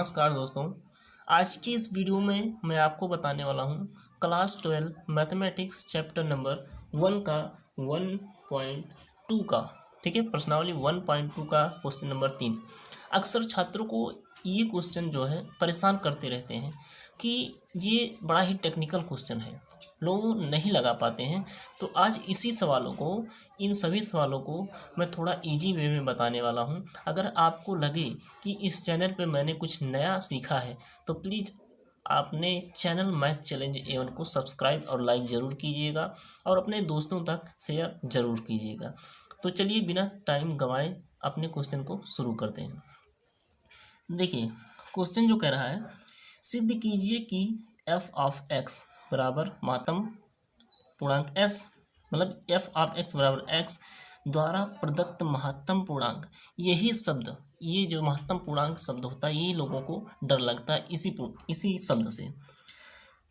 नमस्कार दोस्तों। आज की इस वीडियो में मैं आपको बताने वाला हूँ क्लास 12 मैथमेटिक्स चैप्टर नंबर 1 का 1.2 का, ठीक है, प्रश्नावली 1.2 का क्वेश्चन नंबर 3। अक्सर छात्रों को ये क्वेश्चन जो है परेशान करते रहते हैं कि ये बड़ा ही टेक्निकल क्वेश्चन है, लोग नहीं लगा पाते हैं। तो आज इसी सवालों को, इन सभी सवालों को मैं थोड़ा इजी वे में बताने वाला हूं। अगर आपको लगे कि इस चैनल पे मैंने कुछ नया सीखा है तो प्लीज़ आपने चैनल मैथ चैलेंज A1 को सब्सक्राइब और लाइक ज़रूर कीजिएगा और अपने दोस्तों तक शेयर ज़रूर कीजिएगा। तो चलिए बिना टाइम गंवाए अपने क्वेश्चन को शुरू करते हैं। देखिए क्वेश्चन जो कह रहा है, सिद्ध कीजिए कि f ऑफ x बराबर महत्तम पूर्णांक s, मतलब f ऑफ x बराबर x द्वारा प्रदत्त महत्तम पूर्णांक। यही शब्द, ये जो महत्तम पूर्णांक शब्द होता है, ये लोगों को डर लगता है इसी शब्द से।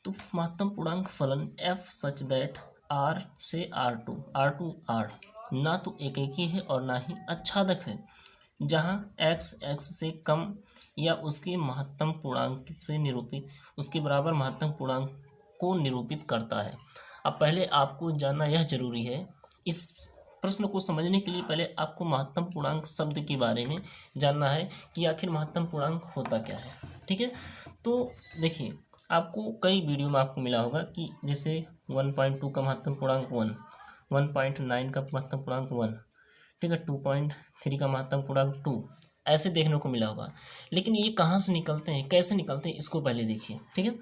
तो महत्तम पूर्णांक फलन f सच दैट r से r2 r ना तो एकेकी है और ना ही आच्छादक है, जहाँ x से कम या उसके महत्तम पूर्णांक से निरूपित, उसके बराबर महत्तम पूर्णांक को निरूपित करता है। अब पहले आपको जानना यह जरूरी है, इस प्रश्न को समझने के लिए पहले आपको महत्तम पूर्णांक शब्द के बारे में जानना है कि आखिर महत्तम पूर्णांक होता क्या है, ठीक है। तो देखिए आपको कई वीडियो में आपको मिला होगा कि जैसे 1.2 का महत्तम पूर्णांक 1, 1.9 का महत्तम पूर्णांक 1, ठीक है, 2.3 का महत्तम पूर्णांक 2, ऐसे देखने को मिला होगा। लेकिन ये कहाँ से निकलते हैं, कैसे निकलते हैं, इसको पहले देखिए, ठीक है।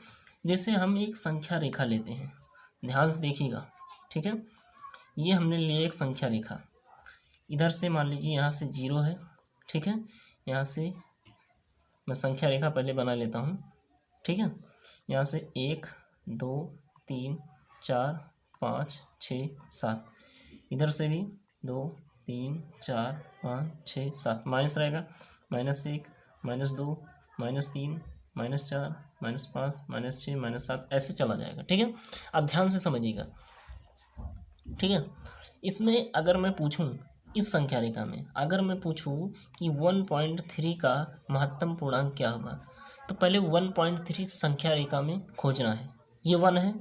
जैसे हम एक संख्या रेखा लेते हैं, ध्यान से देखिएगा, ठीक है। ये हमने लिए एक संख्या रेखा, इधर से मान लीजिए यहाँ से 0 है, ठीक है। यहाँ से मैं संख्या रेखा पहले बना लेता हूँ, ठीक है। यहाँ से 1 2 3 4 5 6 7, इधर से भी 2 3 4 5 6 7, माइनस रहेगा, -1 -2 -3 -4 -5 -6 -7, ऐसे चला जाएगा, ठीक है। अब ध्यान से समझिएगा, ठीक है। इसमें अगर मैं पूछूं, इस संख्या रेखा में अगर मैं पूछूं कि 1.3 का महत्तम पूर्णांक क्या होगा, तो पहले 1.3 संख्या रेखा में खोजना है। ये 1 है,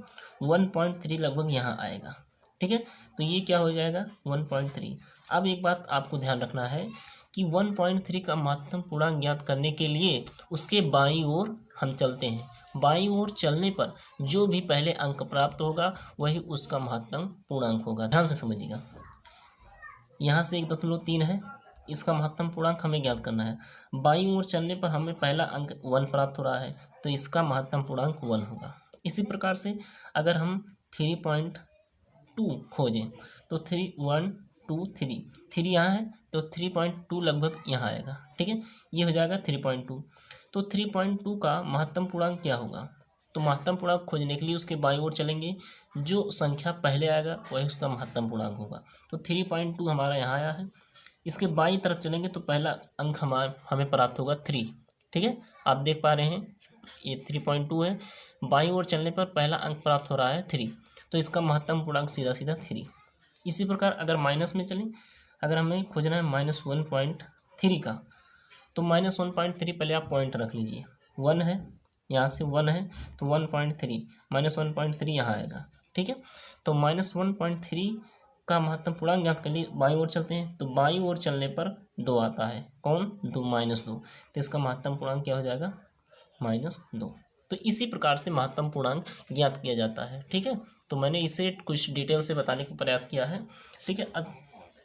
1.3 लगभग यहाँ आएगा, ठीक है। तो ये क्या हो जाएगा 1.3। अब एक बात आपको ध्यान रखना है कि 1.3 का महत्तम पूर्णांक ज्ञात करने के लिए उसके बाईं ओर हम चलते हैं। बाईं ओर चलने पर जो भी पहले अंक प्राप्त होगा वही उसका महत्तम पूर्णांक होगा। ध्यान से समझिएगा, यहाँ से 1.3 है, इसका महत्तम पूर्णांक हमें ज्ञात करना है। बाईं ओर चलने पर हमें पहला अंक 1 प्राप्त हो रहा है, तो इसका महत्तम पूर्णांक 1 होगा। इसी प्रकार से अगर हम 3.2 खोजें तो 3 1 2 3 3 यहाँ है, तो 3.2 लगभग यहाँ आएगा, ठीक है। ये हो जाएगा 3.2। तो 3.2 का महत्तम पूर्णांक क्या होगा, तो महत्तम पूर्णांक खोजने के लिए उसके बाईं ओर चलेंगे, जो संख्या पहले आएगा वही उसका महत्तम पूर्णांक होगा। तो 3.2 हमारा यहाँ आया है, इसके बाईं तरफ चलेंगे तो पहला अंक हमें प्राप्त होगा 3, ठीक है। आप देख पा रहे हैं ये 3.2 है, बाईं ओर चलने पर पहला अंक प्राप्त हो रहा है 3, तो इसका महत्तम पूर्णांक सीधा 3। इसी प्रकार अगर माइनस में चलें, अगर हमें खोजना है -1.3 का, तो -1.3 पहले आप पॉइंट रख लीजिए, 1 है, यहाँ से 1 है, तो 1.3 -1.3 यहाँ आएगा, ठीक है। तो -1.3 का महत्तम पूर्णांक ज्ञात कर लिए, बाईं ओर चलते हैं, तो बाईं ओर चलने पर 2 आता है, कौन, 2 -2, तो इसका महत्तम पूर्णांक क्या हो जाएगा -2। तो इसी प्रकार से महत्तम पूर्णांक ज्ञात किया जाता है, ठीक है। तो मैंने इसे कुछ डिटेल से बताने का प्रयास किया है, ठीक है। अब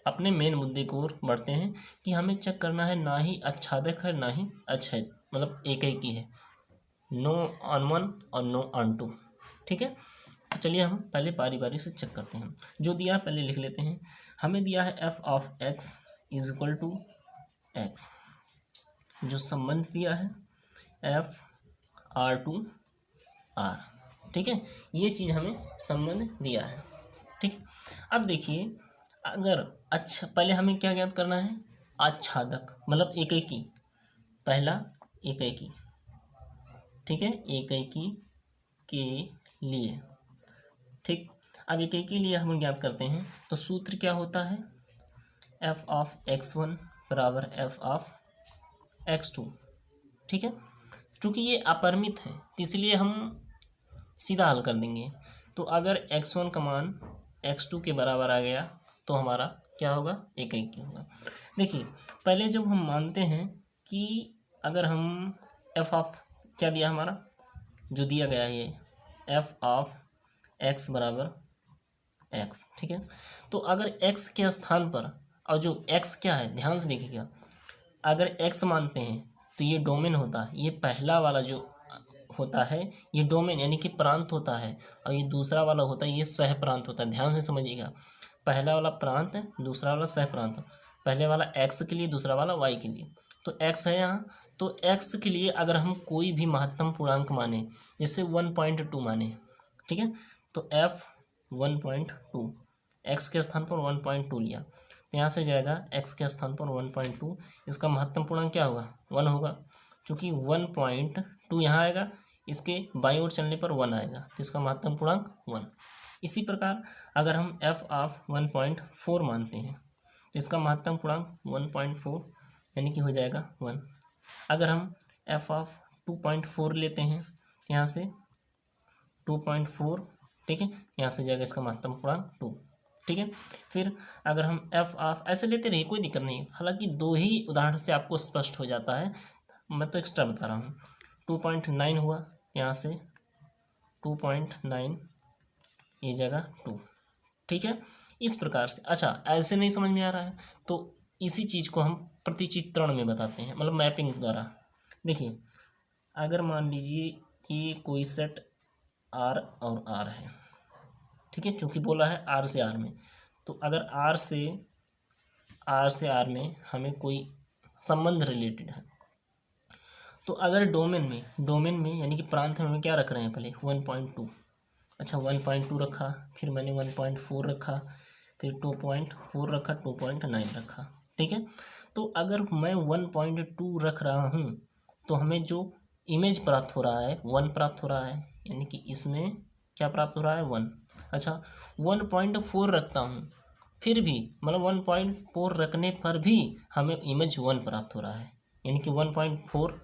अपने मेन मुद्दे को ओर बढ़ते हैं कि हमें चेक करना है ना ही आच्छादक है ना ही अछेद, मतलब एक ही है, नो ऑन 1 और नो ऑन 2, ठीक है। तो चलिए हम पहले बारी बारी से चेक करते हैं। जो दिया है पहले लिख लेते हैं। हमें दिया है f of x is equal to x, जो संबंध दिया है f r2 r, ठीक है। ये चीज़ हमें संबंध दिया है, ठीक। अब देखिए, अगर अच्छा पहले हमें क्या ज्ञात करना है, आच्छादक, मतलब एकेकी, पहला एकेकी, ठीक है, एकेकी के लिए, ठीक। अब एकेकी के लिए हम ज्ञात करते हैं तो सूत्र क्या होता है, f ऑफ x1 बराबर f ऑफ x2, ठीक है। चूँकि ये अपरिमित है तो इसलिए हम सीधा हल कर देंगे। तो अगर x1 का मान x2 के बराबर आ गया तो हमारा क्या होगा, एक होगा। देखिए पहले जब हम मानते हैं कि अगर हम f ऑफ क्या दिया हमारा, जो दिया गया है ये f ऑफ x बराबर x, ठीक है। तो अगर x के स्थान पर, और जो x क्या है ध्यान से देखिएगा, अगर x मानते हैं तो ये डोमेन होता है, ये पहला वाला जो होता है ये डोमेन यानी कि प्रांत होता है, और ये दूसरा वाला होता है ये सह प्रांत होता है। ध्यान से समझिएगा, पहला वाला प्रांत है, दूसरा वाला सह प्रांत, पहले वाला x के लिए, दूसरा वाला y के लिए। तो x है यहाँ, तो x के लिए अगर हम कोई भी महत्तम पूर्णांक माने, जैसे 1.2 माने, ठीक है, तो f 1.2, x के स्थान पर 1.2 लिया, तो यहाँ से जाएगा x के स्थान पर 1.2, इसका महत्तम पूर्णांक क्या होगा, 1 होगा। चूँकि 1.2 यहाँ आएगा, इसके बाईं ओर चलने पर 1 आएगा, तो इसका महत्तम पूर्णांक 1। इसी प्रकार अगर हम f ऑफ 1.4 मानते हैं तो इसका महत्तम पूर्णांक 1.4 यानी कि हो जाएगा 1। अगर हम f ऑफ 2.4 लेते हैं तो यहाँ से 2.4, ठीक है, यहाँ से जाएगा इसका महत्तम पूर्णांक 2, ठीक है। फिर अगर हम f ऑफ ऐसे लेते रहिए, कोई दिक्कत नहीं, हालांकि 2 ही उदाहरण से आपको स्पष्ट हो जाता है, मैं तो एक्स्ट्रा बता रहा हूँ। 2.9 हुआ, यहाँ से 2.9, ये जगह 2, ठीक है। इस प्रकार से, अच्छा ऐसे नहीं समझ में आ रहा है तो इसी चीज़ को हम प्रतिचित्रण में बताते हैं, मतलब मैपिंग द्वारा। देखिए अगर मान लीजिए कि कोई सेट R और R है, ठीक है, चूँकि बोला है R से R में, तो अगर R से R में हमें कोई संबंध रिलेटेड है, तो अगर डोमेन में यानी कि प्रांत में हमें क्या रख रहे हैं, पहले 1.2, अच्छा 1.2 रखा, फिर मैंने 1.4 रखा, फिर 2.4 रखा, 2.9 रखा, ठीक है। तो अगर मैं 1.2 रख रहा हूँ तो हमें जो इमेज प्राप्त हो रहा है 1 प्राप्त हो रहा है, यानी कि इसमें क्या प्राप्त हो रहा है 1। अच्छा 1.4 रखता हूँ, फिर भी मतलब 1.4 रखने पर भी हमें इमेज 1 प्राप्त हो रहा है, यानी कि 1.4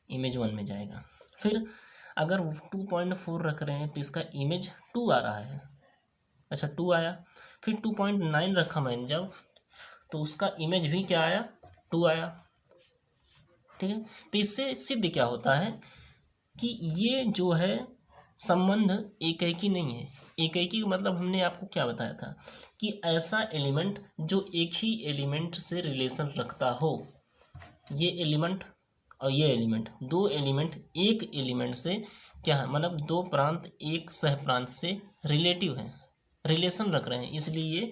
इमेज 1 में जाएगा। फिर अगर 2.4 रख रहे हैं तो इसका इमेज 2 आ रहा है, अच्छा 2 आया। फिर 2.9 रखा मैंने जब, तो उसका इमेज भी क्या आया, 2 आया, ठीक है। तो इससे सिद्ध क्या होता है कि ये जो है संबंध एकाएकी नहीं है। एकाएकी का मतलब हमने आपको क्या बताया था कि ऐसा एलिमेंट जो एक ही एलिमेंट से रिलेशन रखता हो, ये एलिमेंट और ये एलिमेंट, दो एलिमेंट एक एलिमेंट से क्या है, मतलब दो प्रांत एक सह प्रांत से रिलेटिव हैं, रिलेशन रख रहे हैं, इसलिए ये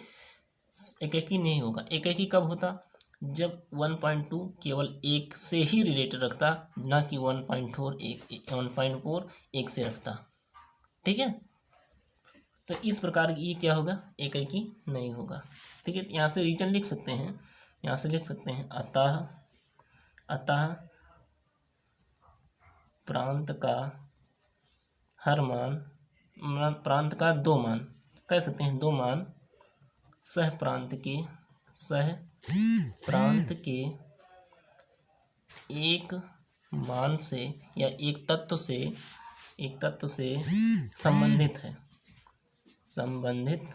एकाएकी नहीं होगा। एकाएकी कब होता, जब 1.2 केवल एक से ही रिलेटेड रखता, ना कि 1.4 एक से रखता, ठीक है। तो इस प्रकार ये क्या होगा, एकाएकी नहीं होगा, ठीक है। यहाँ से रीजन लिख सकते हैं, यहाँ से लिख सकते हैं अतः प्रांत का हर मान, प्रांत का दो मान, कह सकते हैं दो मान सह प्रांत के एक मान से या एक तत्व से संबंधित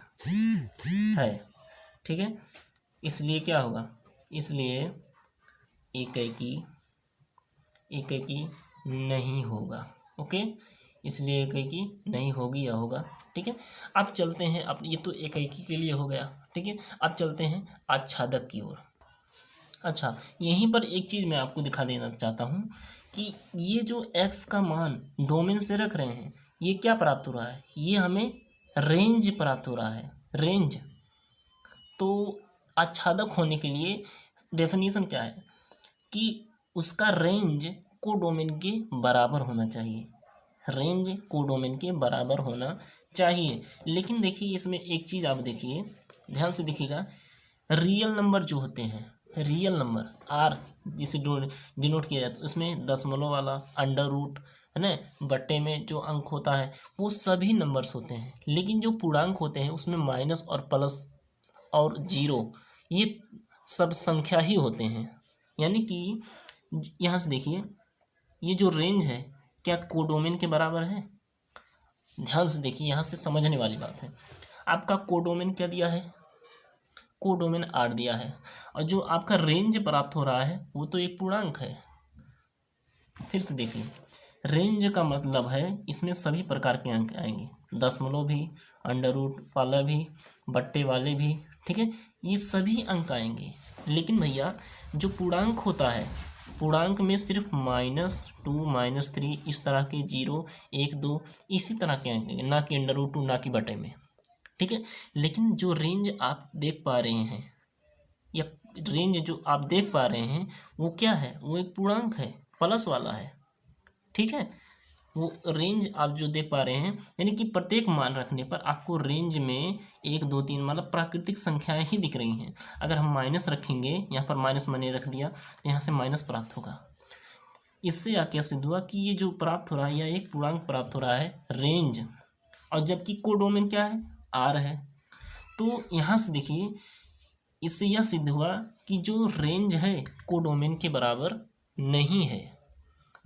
है, ठीक है। इसलिए क्या होगा, इसलिए एकाएकी नहीं होगा, ओके, इसलिए एकाएकी नहीं होगी या होगा, ठीक है। अब चलते हैं, अब ये तो एकाएकी के लिए हो गया, ठीक है। अब चलते हैं आच्छादक की ओर। अच्छा यहीं पर एक चीज़ मैं आपको दिखा देना चाहता हूँ कि ये जो x का मान डोमेन से रख रहे हैं, ये क्या प्राप्त हो रहा है, ये हमें रेंज प्राप्त हो रहा है, रेंज। तो आच्छादक होने के लिए डेफिनेशन क्या है कि उसका रेंज कोडोमेन के बराबर होना चाहिए, रेंज कोडोमेन के बराबर होना चाहिए। लेकिन देखिए इसमें एक चीज़ आप देखिए, ध्यान से देखिएगा, रियल नंबर जो होते हैं, रियल नंबर आर जिसे डिनोट किया जाता है, उसमें दशमलव वाला, अंडर रूट है ना, बट्टे में जो अंक होता है वो सभी नंबर्स होते हैं। लेकिन जो पूर्णांक होते हैं उसमें माइनस और प्लस और जीरो ये सब संख्या ही होते हैं। यानी कि यहाँ से देखिए ये जो रेंज है क्या कोडोमेन के बराबर है? ध्यान से देखिए, यहाँ से समझने वाली बात है। आपका कोडोमेन क्या दिया है? कोडोमेन आर दिया है, और जो आपका रेंज प्राप्त हो रहा है वो तो एक पूर्णांक है। फिर से देखिए, रेंज का मतलब है इसमें सभी प्रकार के अंक आएंगे, दशमलव भी, अंडर रूट वाला भी, बट्टे वाले भी, ठीक है, ये सभी अंक आएंगे। लेकिन भैया जो पूर्णांक होता है, पूर्णांक में सिर्फ -2 -3 इस तरह के 0 1 2 इसी तरह के अंक आएंगे, ना कि अंडर रूट 2, ना कि बटे में, ठीक है। लेकिन जो रेंज आप देख पा रहे हैं, या रेंज जो आप देख पा रहे हैं वो क्या है? वो एक पूर्णांक है, प्लस वाला है, ठीक है। वो रेंज आप जो देख पा रहे हैं, यानी कि प्रत्येक मान रखने पर आपको रेंज में 1 2 3 मतलब प्राकृतिक संख्याएं ही दिख रही हैं। अगर हम माइनस रखेंगे, यहाँ पर माइनस मैंने रख दिया, तो यहाँ से माइनस प्राप्त होगा। इससे क्या सिद्ध हुआ कि ये जो प्राप्त हो रहा है, यह एक पूर्णांक प्राप्त हो रहा है, रेंज, और जबकि कोडोमेन क्या है? आर है। तो यहाँ से देखिए, इससे यह सिद्ध हुआ कि जो रेंज है कोडोमेन के बराबर नहीं है,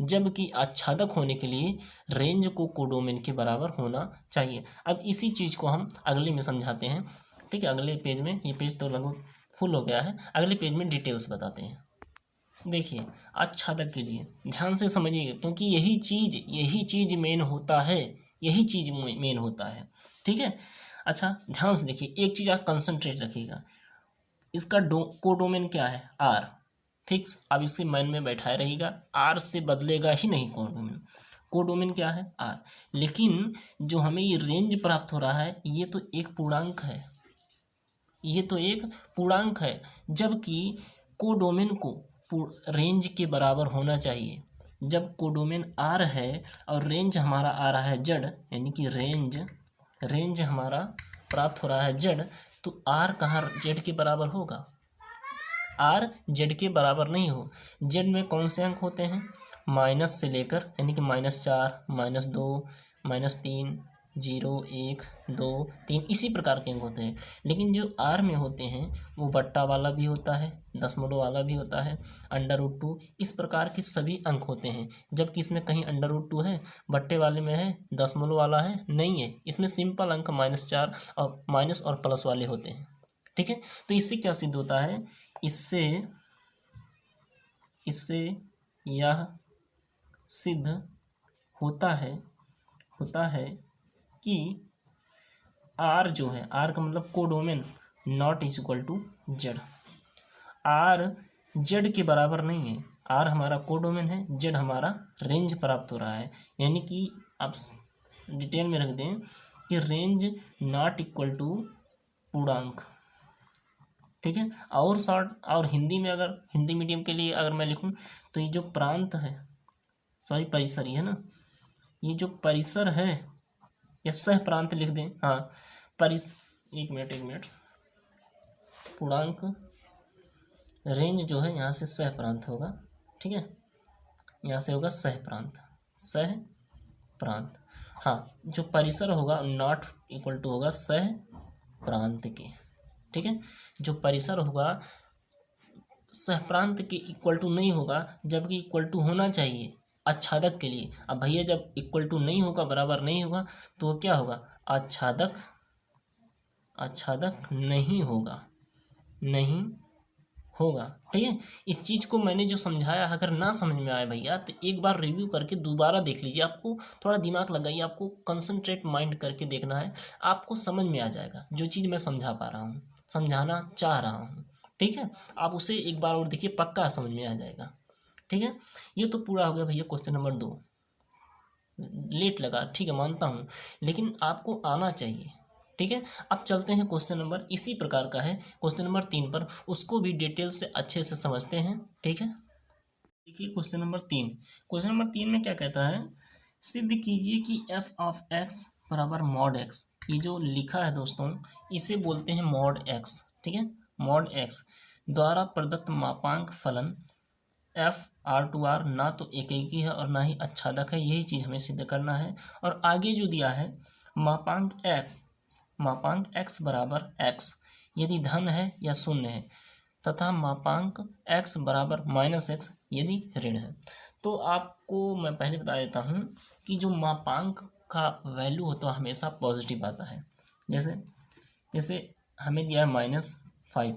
जबकि आच्छादक होने के लिए रेंज को कोडोमेन के बराबर होना चाहिए। अब इसी चीज़ को हम अगले में समझाते हैं, ठीक है। अगले पेज में, ये पेज तो लगभग फुल हो गया है, अगले पेज में डिटेल्स बताते हैं। देखिए, आच्छादक के लिए ध्यान से समझिए, क्योंकि यही चीज़ मेन होता है, यही चीज़ मेन होता है, ठीक है। अच्छा, ध्यान से देखिए, एक चीज़ आप कंसंट्रेट रखिएगा, इसका कोडोमेन क्या है? R, fix. अब इसके मन में बैठाए रहेगा, आर से बदलेगा ही नहीं कोडोमेन। कोडोमेन क्या है? आर। लेकिन जो हमें ये रेंज प्राप्त हो रहा है, ये तो एक पूर्णांक है, ये तो एक पूर्णांक है, जबकि कोडोमेन को रेंज के बराबर होना चाहिए। जब कोडोमेन आर है और रेंज हमारा आ रहा है जेड, यानी कि रेंज हमारा प्राप्त हो रहा है जेड, तो आर कहाँ जेड के बराबर होगा? आर जेड के बराबर नहीं हो। जेड में कौन से अंक होते हैं? माइनस से लेकर, यानी कि -4 -2 -3 0 1 2 3 इसी प्रकार के अंक होते हैं। लेकिन जो आर में होते हैं वो बट्टा वाला भी होता है, दशमलव वाला भी होता है, अंडर रूट 2, इस प्रकार के सभी अंक होते हैं। जबकि इसमें कहीं अंडर रूट 2 है, बट्टे वाले में है, दशमलव वाला है, नहीं है। इसमें सिंपल अंक -4 और माइनस और प्लस वाले होते हैं, ठीक है। तो इससे क्या सिद्ध होता है? इससे यह सिद्ध होता है कि आर जो है, आर का मतलब codomain not is equal to Z. R Z के बराबर नहीं है। आर हमारा कोडोमेन है, जेड हमारा रेंज प्राप्त हो रहा है। यानी कि आप डिटेल में रख दें कि रेंज नॉट इक्वल टू पूर्णांक, ठीक है। और शॉर्ट और हिंदी में, अगर हिंदी मीडियम के लिए अगर मैं लिखूं, तो ये जो प्रांत है, सॉरी परिसर ही है ना, ये जो परिसर है, या सह प्रांत लिख दें, हाँ एक मिनट, पूर्णांक रेंज जो है यहाँ से सह प्रांत होगा, ठीक है, यहाँ से होगा सह प्रांत, हाँ। जो परिसर होगा नॉट इक्वल टू होगा सह प्रांत के, ठीक है। जो परिसर होगा सहप्रांत के इक्वल टू नहीं होगा, जबकि इक्वल टू होना चाहिए आच्छादक के लिए। अब भैया जब इक्वल टू नहीं होगा, बराबर नहीं होगा, तो क्या होगा? आच्छादक नहीं होगा, ठीक है। इस चीज़ को मैंने जो समझाया, अगर ना समझ में आए भैया, तो एक बार रिव्यू करके दोबारा देख लीजिए। आपको थोड़ा दिमाग लगाइए, आपको कंसंट्रेट माइंड करके देखना है, आपको समझ में आ जाएगा जो चीज़ मैं समझा पा रहा हूँ, समझाना चाह रहा हूँ, ठीक है। आप उसे एक बार और देखिए, पक्का समझ में आ जाएगा, ठीक है। ये तो पूरा हो गया भैया क्वेश्चन नंबर 2। लेट लगा, ठीक है, मानता हूँ, लेकिन आपको आना चाहिए, ठीक है। अब चलते हैं क्वेश्चन नंबर, इसी प्रकार का है क्वेश्चन नंबर 3 पर, उसको भी डिटेल से अच्छे से समझते हैं, ठीक है। देखिए क्वेश्चन नंबर 3 में क्या कहता है? सिद्ध कीजिए कि f ऑफ x बराबर मॉड x। ये जो लिखा है दोस्तों, इसे बोलते हैं मॉड x, ठीक है। मॉड x द्वारा प्रदत्त मापांक फलन f R2R ना तो एकेकी है और ना ही आच्छादक है, यही चीज़ हमें सिद्ध करना है। और आगे जो दिया है, मापांक x बराबर x यदि धन है या शून्य है, तथा मापांक x बराबर -x यदि ऋण है। तो आपको मैं पहले बता देता हूँ कि जो मापांक का वैल्यू होता है हमेशा पॉजिटिव आता है। जैसे जैसे हमें दिया है -5,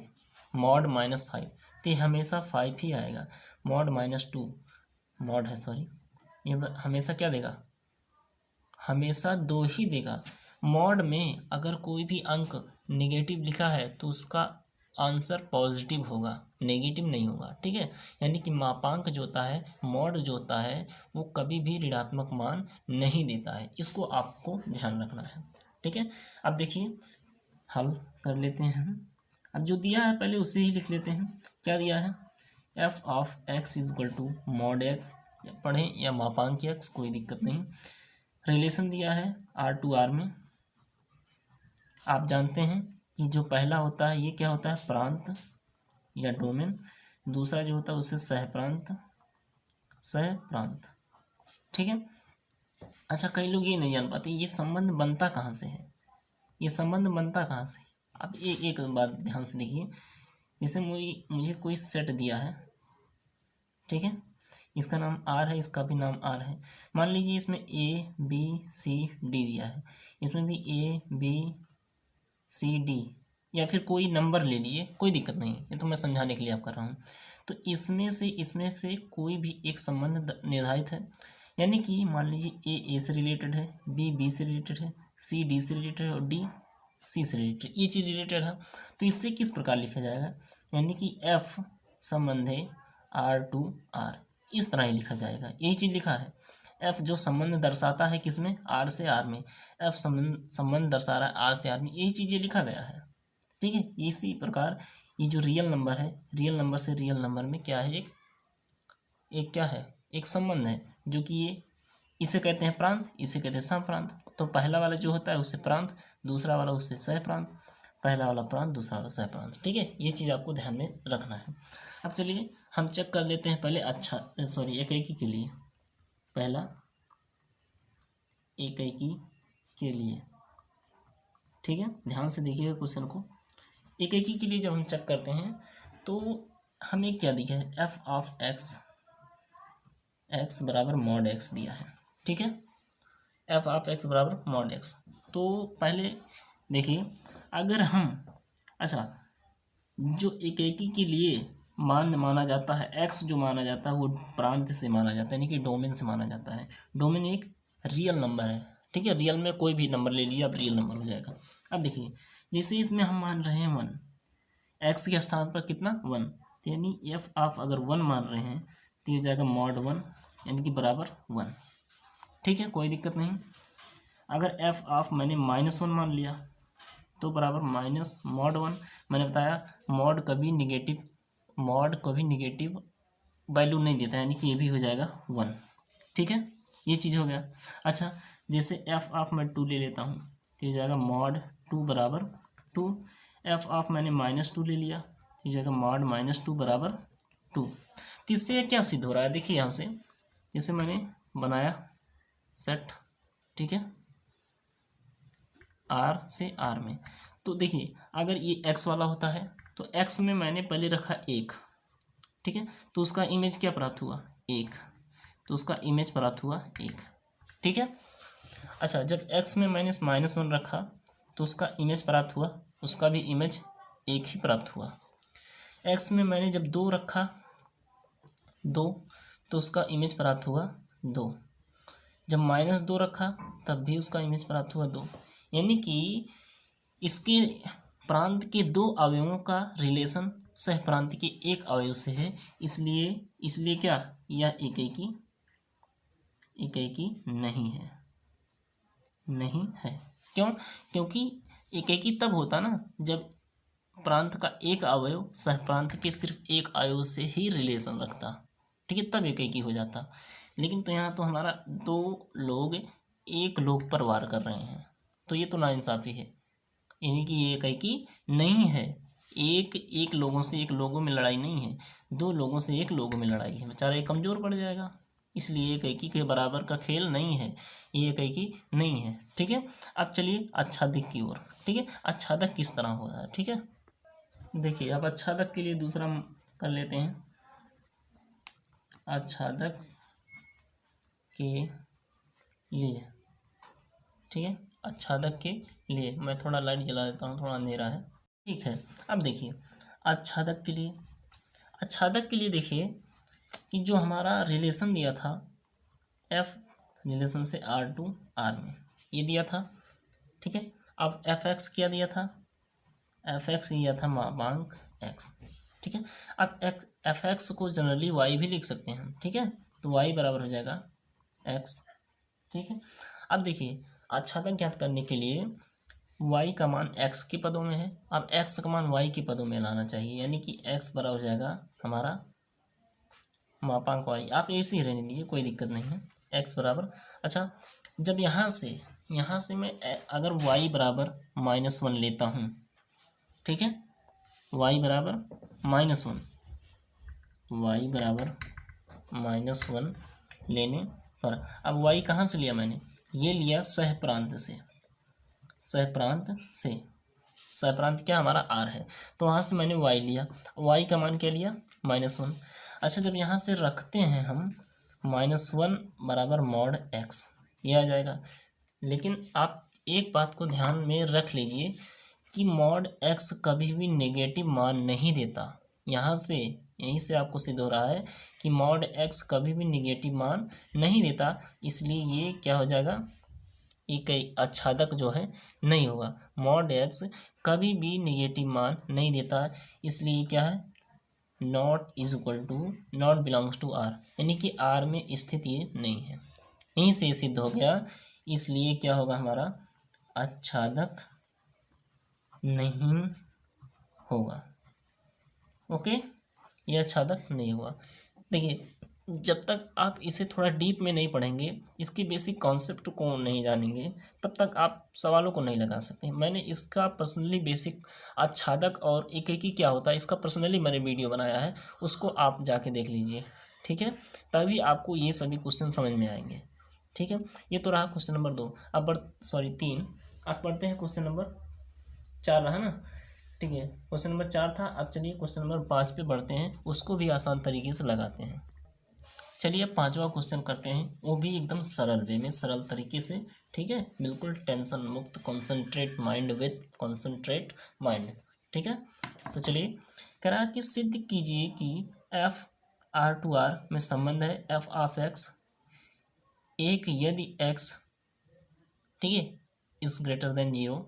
मॉड -5, तो ये हमेशा 5 ही आएगा। मॉड -2, मॉड है सॉरी, ये हमेशा क्या देगा, हमेशा 2 ही देगा। मॉड में अगर कोई भी अंक नेगेटिव लिखा है तो उसका आंसर पॉजिटिव होगा, नेगेटिव नहीं होगा, ठीक है। यानी कि मापांक जो होता है, मॉड जो होता है, वो कभी भी ऋणात्मक मान नहीं देता है। इसको आपको ध्यान रखना है, ठीक है। अब देखिए हल कर लेते हैं हम। अब जो दिया है पहले उसे ही लिख लेते हैं। क्या दिया है, f of x is equal to mod x, पढ़ें या मापांक एक्स, कोई दिक्कत नहीं। रिलेशन दिया है R/R में। आप जानते हैं कि जो पहला होता है ये क्या होता है, प्रांत या डोमेन। दूसरा जो होता है उसे सहप्रांत, सहप्रांत, ठीक है। अच्छा, कई लोग ये नहीं जान पाते ये संबंध बनता कहाँ से है, ये संबंध बनता कहाँ से। अब एक बात ध्यान से देखिए, जैसे मुझे कोई सेट दिया है, ठीक है, इसका नाम R है, इसका भी नाम R है। मान लीजिए इसमें ABCD दिया है, इसमें भी ABCD, या फिर कोई नंबर ले लीजिए, कोई दिक्कत नहीं, ये तो मैं समझाने के लिए आप कर रहा हूँ। तो इसमें से कोई भी एक संबंध निर्धारित है, यानी कि मान लीजिए A से रिलेटेड है, B से रिलेटेड है, C D से रिलेटेड है और D C से रिलेटेड, ये चीज़ रिलेटेड है। तो इससे किस प्रकार लिखा जाएगा, यानी कि F संबंध है R/R, इस तरह ही लिखा जाएगा। यही चीज़ लिखा है, F जो संबंध दर्शाता है किसमें, R से R में, F संबंध दर्शा रहा है R से R में, यही चीज़ ये लिखा गया है, ठीक है। इसी प्रकार ये जो रियल नंबर है, रियल नंबर से रियल नंबर में क्या है, एक क्या है, एक संबंध है, जो कि ये इसे कहते हैं प्रांत, इसे कहते हैं सहप्रांत। तो पहला वाला जो होता है उससे प्रांत, दूसरा वाला उससे सहप्रांत, पहला वाला प्रांत, दूसरा वाला सहप्रांत, ठीक है। ये चीज़ आपको ध्यान में रखना है। अब चलिए हम चेक कर लेते हैं पहले, एकाकी के लिए, पहला एकाकी के लिए, ठीक है। ध्यान से देखिएगा क्वेश्चन को। एकाकी के लिए जब हम चेक करते हैं तो हमें क्या दिया है, एफ ऑफ एक्स बराबर मॉड एक्स दिया है, ठीक है। एफ ऑफ एक्स बराबर मॉड एक्स। तो पहले देखिए, अगर हम, अच्छा, जो एकाकी के लिए मान माना जाता है, एक्स जो माना जाता है वो प्रांत से माना जाता है, यानी कि डोमेन से माना जाता है। डोमेन एक रियल नंबर है, ठीक है। रियल में कोई भी नंबर ले लीजिए, अब रियल नंबर हो जाएगा। अब देखिए, जैसे इसमें हम मान रहे हैं 1, एक्स के स्थान पर कितना 1, यानी एफ आप अगर 1 मान रहे हैं तो ये हो जाएगा मॉड 1, यानी कि बराबर 1, ठीक है, कोई दिक्कत नहीं। अगर एफ ऑफ मैंने -1 मान लिया तो बराबर माइनस मॉड 1। मैंने बताया मॉड कभी निगेटिव वैल्यू नहीं देता, यानी कि ये भी हो जाएगा 1, ठीक है, ये चीज़ हो गया। अच्छा, जैसे एफ ऑफ मैं 2 ले लेता हूँ तो ये जाएगा मॉड 2 बराबर 2। एफ ऑफ मैंने -2 ले लिया तो ये जाएगा मॉड -2 बराबर 2। तो इससे क्या सिद्ध हो रहा है, देखिए यहाँ से, जैसे मैंने बनाया सेट, ठीक है, R से R में, तो देखिए अगर ये x वाला होता है तो x में मैंने पहले रखा 1, ठीक है, तो उसका इमेज क्या प्राप्त हुआ 1, तो उसका इमेज प्राप्त हुआ 1, ठीक है। अच्छा, जब x में मैंने -1 रखा तो उसका इमेज प्राप्त हुआ, उसका भी इमेज 1 ही प्राप्त हुआ। x में मैंने जब 2 रखा 2, तो उसका इमेज प्राप्त हुआ 2। जब -2 रखा तब भी उसका इमेज प्राप्त हुआ 2, यानी कि इसके प्रांत के 2 अवयवों का रिलेशन सह प्रांत के एक अवयव से है, इसलिए क्या, यह एकाकी नहीं है। क्यों, क्योंकि एकाकी तब होता ना जब प्रांत का एक अवयव सह प्रांत के सिर्फ एक अवयव से ही रिलेशन रखता, ठीक है, तब एकाकी हो जाता। लेकिन तो यहाँ तो हमारा 2 लोग एक लोग पर वार कर रहे हैं, तो ये तो नाइंसाफ़ी है, यानी कि ये एकाकी नहीं है। एक लोगों से एक लोगों में लड़ाई नहीं है, 2 लोगों से एक लोगों में लड़ाई है, बेचारा एक कमज़ोर पड़ जाएगा, इसलिए एकाकी के बराबर का खेल नहीं है, ये एकाकी नहीं है, ठीक है। अब चलिए आच्छादित की ओर, ठीक है, आच्छादक किस तरह होता है, ठीक है। देखिए अब आच्छादक के लिए दूसरा कर लेते हैं, आच्छादक के लिए, ठीक है, आच्छादक के लिए। मैं थोड़ा लाइट जला देता हूँ, थोड़ा अंधेरा है, ठीक है। अब देखिए आच्छादक के लिए, आच्छादक के लिए देखिए कि जो हमारा रिलेशन दिया था एफ रिलेशन से आर टू आर में, ये दिया था, ठीक है। अब एफ एक्स क्या दिया था, एफ एक्स दिया था मापांक एक्स, ठीक है। अब एफ एक्स को जनरली वाई भी लिख सकते हैं, ठीक है, तो वाई बराबर हो जाएगा एक्स, ठीक है। अब देखिए आच्छादक ज्ञात करने के लिए y का मान x के पदों में है, अब x का मान y के पदों में लाना चाहिए, यानी कि x बराबर हो जाएगा हमारा मापांक y। आप ऐसे ही रहने दीजिए, कोई दिक्कत नहीं है, x बराबर। अच्छा, जब यहाँ से मैं अगर y बराबर -1 लेता हूँ, ठीक है, y बराबर -1, y बराबर -1 लेने पर, अब y कहाँ से लिया मैंने, ये लिया सह प्रांत से, सह प्रांत क्या हमारा r है, तो वहाँ से मैंने y लिया, y का मान क्या लिया -1। अच्छा, जब यहाँ से रखते हैं हम -1 बराबर मॉड x, ये आ जाएगा। लेकिन आप एक बात को ध्यान में रख लीजिए कि मॉड x कभी भी नेगेटिव मान नहीं देता। यहीं से आपको सिद्ध हो रहा है कि मॉड x कभी भी नेगेटिव मान नहीं देता, इसलिए ये क्या हो जाएगा, एक आच्छादक जो है नहीं होगा। मॉड एक्स कभी भी नेगेटिव मान नहीं देता, इसलिए क्या है, not is equal to, not belongs to R, यानी कि आर में स्थित ये नहीं है। यहीं से सिद्ध हो गया, इसलिए क्या होगा हमारा, आच्छादक नहीं होगा। ओके, ये आच्छादक नहीं होगा। देखिए जब तक आप इसे थोड़ा डीप में नहीं पढ़ेंगे, इसके बेसिक कॉन्सेप्ट को नहीं जानेंगे, तब तक आप सवालों को नहीं लगा सकते। मैंने इसका पर्सनली बेसिक आच्छादक और एकेकी क्या होता है इसका पर्सनली मैंने वीडियो बनाया है, उसको आप जाके देख लीजिए, ठीक है, तभी आपको ये सभी क्वेश्चन समझ में आएंगे, ठीक है। ये तो रहा क्वेश्चन नंबर 2। अब 3 आप पढ़ते हैं, क्वेश्चन नंबर 4 रहा ना, ठीक है, क्वेश्चन नंबर 4 था। अब चलिए क्वेश्चन नंबर 5 पे बढ़ते हैं, उसको भी आसान तरीके से लगाते हैं। चलिए अब 5वां क्वेश्चन करते हैं, वो भी एकदम सरल वे में, सरल तरीके से, ठीक है, बिल्कुल टेंशन मुक्त, concentrate mind with concentrate mind, ठीक है। तो चलिए, कह रहा है कि सिद्ध कीजिए कि एफ आर टू आर में संबंध है एफ ऑफ एक्स एक यदि एक्स, ठीक है, इज ग्रेटर देन 0,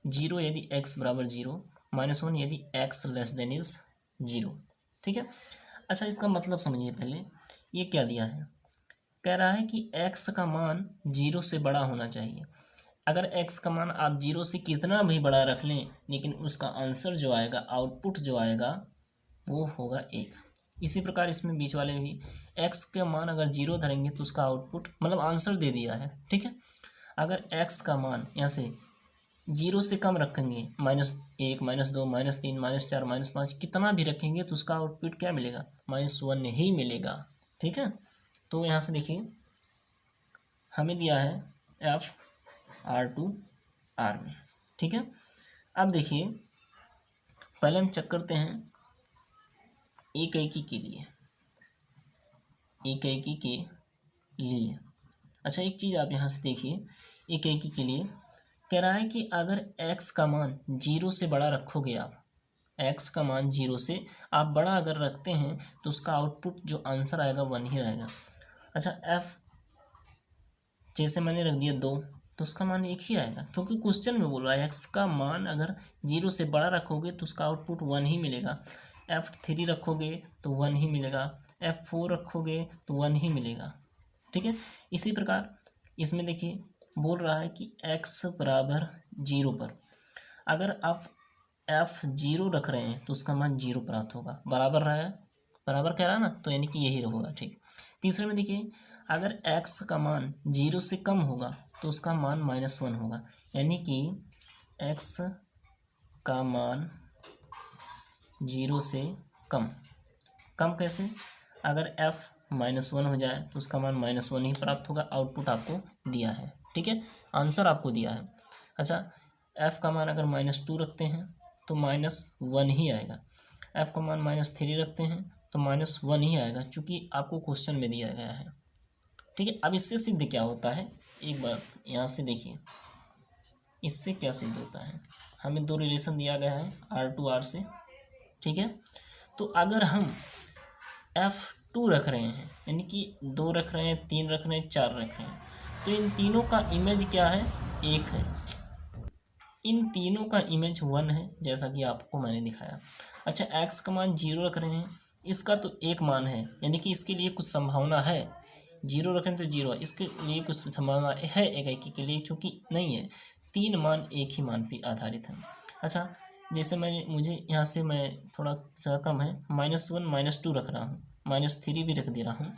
0 यदि एक्स बराबर 0, -1 यदि एक्स लेस देन इज 0, ठीक है। अच्छा, इसका मतलब समझिए पहले, ये क्या दिया है, कह रहा है कि x का मान 0 से बड़ा होना चाहिए। अगर x का मान आप 0 से कितना भी बड़ा रख लें, लेकिन उसका आंसर जो आएगा, आउटपुट जो आएगा, वो होगा 1। इसी प्रकार इसमें बीच वाले में भी x का मान अगर 0 धरेंगे तो उसका आउटपुट मतलब आंसर दे दिया है, ठीक है। अगर x का मान यहाँ से 0 से कम रखेंगे, -1, -2, -3, -4, -5 कितना भी रखेंगे तो उसका आउटपुट क्या मिलेगा, -1 ही मिलेगा, ठीक है। तो यहाँ से देखिए हमें दिया है एफ आर टू आर में, ठीक है। अब देखिए पहले हम चेक करते हैं एकेकी के लिए, एकेकी के लिए। अच्छा, एक चीज़ आप यहाँ से देखिए, एकेकी के लिए कह रहा है कि अगर x का मान 0 से बड़ा रखोगे आप, x का मान 0 से आप बड़ा अगर रखते हैं तो उसका आउटपुट जो आंसर आएगा 1 ही रहेगा। अच्छा, f जैसे मैंने रख दिया 2 तो उसका मान 1 ही आएगा, क्योंकि क्वेश्चन में बोल रहा है x का मान अगर 0 से बड़ा रखोगे तो उसका आउटपुट 1 ही मिलेगा। f3 रखोगे तो 1 ही मिलेगा, f4 रखोगे तो 1 ही मिलेगा, ठीक है। इसी प्रकार इसमें देखिए बोल रहा है कि x बराबर 0 पर अगर आप f0 रख रहे हैं तो उसका मान 0 प्राप्त होगा, बराबर रहा है, बराबर कह रहा है ना, तो यानी कि यही होगा, ठीक। तीसरे में देखिए अगर x का मान 0 से कम होगा तो उसका मान -1 होगा, यानी कि x का मान 0 से कम, कम कैसे, अगर f -1 हो जाए तो उसका मान -1 ही प्राप्त होगा, आउटपुट आपको दिया है, ठीक है, आंसर आपको दिया है। अच्छा, f का मान अगर -2 रखते हैं तो -1 ही आएगा, f का मान -3 रखते हैं तो -1 ही आएगा, चूँकि आपको क्वेश्चन में दिया गया है, ठीक है। अब इससे सिद्ध क्या होता है, एक बात यहाँ से देखिए, इससे क्या सिद्ध होता है, हमें दो रिलेशन दिया गया है R2R से, ठीक है। तो अगर हम F2 रख रहे हैं, यानी कि 2 रख रहे हैं, 3 रख रहे हैं, 4 रख रहे हैं, तो इन तीनों का इमेज क्या है, 1 है। इन तीनों का इमेज 1 है, जैसा कि आपको मैंने दिखाया। अच्छा, x का मान 0 रख रहे हैं, इसका तो 1 मान है, यानी कि इसके लिए कुछ संभावना है, 0 रखें तो 0 है, इसके लिए कुछ संभावना है एक के लिए, चूँकि नहीं है, 3 मान एक ही मान पर आधारित है। अच्छा, जैसे मुझे यहाँ से मैं थोड़ा ज़्यादा कम है, -1 -2 रख रहा हूँ, -3 भी रख दे रहा हूँ,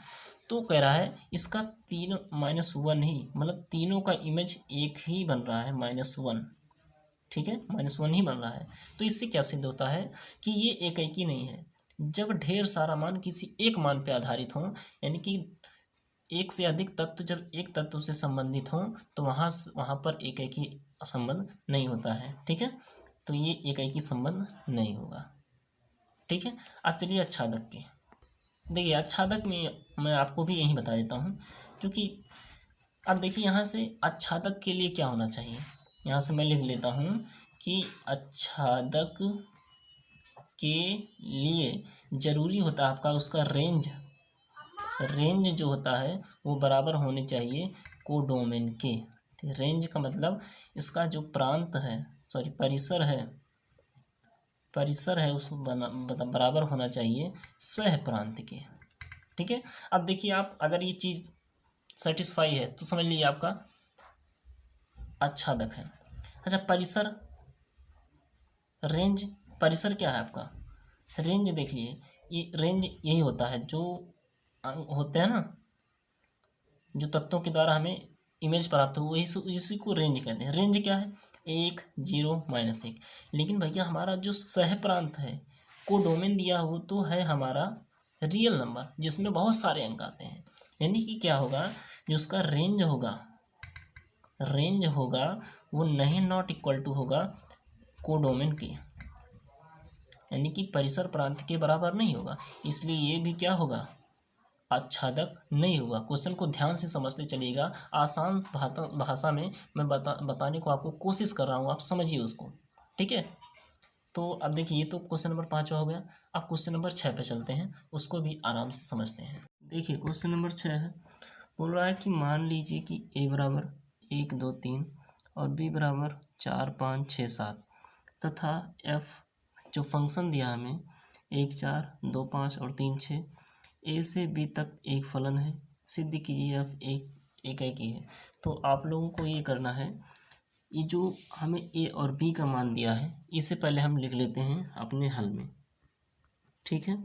तो कह रहा है इसका तीनों -1 ही, मतलब तीनों का इमेज एक ही बन रहा है, -1, ठीक है, -1 ही बन रहा है। तो इससे क्या सिद्ध होता है कि ये एक ही नहीं है। जब ढेर सारा मान किसी एक मान पे आधारित हो, यानी कि एक से अधिक तत्व जब एक तत्व से संबंधित हों, तो वहाँ पर एक ही संबंध नहीं होता है, ठीक है। तो ये एक ही संबंध नहीं होगा, ठीक है। अब चलिए आच्छादक के, देखिए आच्छादक में मैं आपको भी यही बता देता हूँ, क्योंकि अब देखिए यहाँ से आच्छादक के लिए क्या होना चाहिए, यहाँ से मैं लिख लेता हूँ कि आच्छादक के लिए जरूरी होता है आपका उसका रेंज जो होता है वो बराबर होने चाहिए कोडोमेन के। रेंज का मतलब इसका जो प्रांत है, सॉरी परिसर है उसको बराबर होना चाहिए सह प्रांत के, ठीक है। अब देखिए आप अगर ये चीज़ सेटिस्फाई है तो समझ लीजिए आपका आच्छादक है। अच्छा, रेंज, परिसर क्या है आपका, रेंज देख लिए, ये रेंज यही होता है जो होते हैं ना, जो तत्वों के द्वारा हमें इमेज प्राप्त हो, इसी को रेंज कहते हैं। रेंज क्या है, 1 0 -1। लेकिन भैया हमारा जो सह प्रांत है, को डोमेन दिया हो तो है हमारा रियल नंबर जिसमें बहुत सारे अंक आते हैं, यानी कि क्या होगा, जो उसका रेंज होगा वो नहीं नॉट इक्वल टू होगा कोडोमेन के, यानी कि परिसर प्रांत के बराबर नहीं होगा, इसलिए ये भी क्या होगा, आच्छादक नहीं होगा। क्वेश्चन को ध्यान से समझते चलिएगा, आसान भाषा में मैं बताने को आपको कोशिश कर रहा हूँ, आप समझिए उसको, ठीक है। तो अब देखिए ये तो क्वेश्चन नंबर 5 हो गया। अब क्वेश्चन नंबर 6 पे चलते हैं, उसको भी आराम से समझते हैं। देखिए क्वेश्चन नंबर 6 है, बोल रहा है कि मान लीजिए कि a बराबर 1 2 3 और b बराबर 4 5 6 7 तथा f जो फंक्शन दिया हमें 1 4 2 5 और 3 6 ए से बी तक एक फलन है, सिद्ध कीजिए f एक ही है। तो आप लोगों को ये करना है, ये जो हमें ए और बी का मान दिया है इसे पहले हम लिख लेते हैं अपने हल में, ठीक है।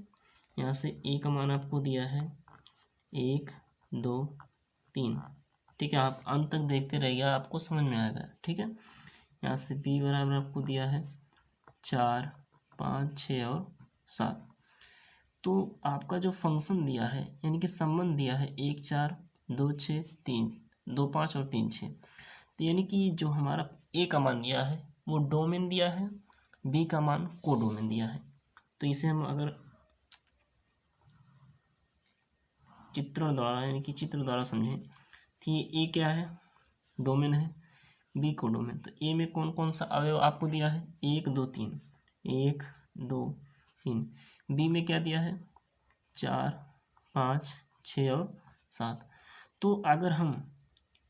यहाँ से ए का मान आपको दिया है 1 2 3, ठीक है, आप अंत तक देखते रहिएगा, आपको समझ में आएगा, ठीक है। यहाँ से बी बराबर आपको दिया है 4 5 6 और 7। तो आपका जो फंक्शन दिया है, यानी कि संबंध दिया है 1 4 2 6 3 2 5 और 3 6, तो यानी कि जो हमारा ए का मान दिया है वो डोमेन दिया है, बी का मान को डोमेन दिया है। तो इसे हम अगर चित्र द्वारा समझें तो ये ए क्या है, डोमेन है, बी को डोमेन। तो ए में कौन कौन सा अवयव आपको दिया है, 1 2 3, 1 2 3। बी में क्या दिया है, 4 5 6 और 7। तो अगर हम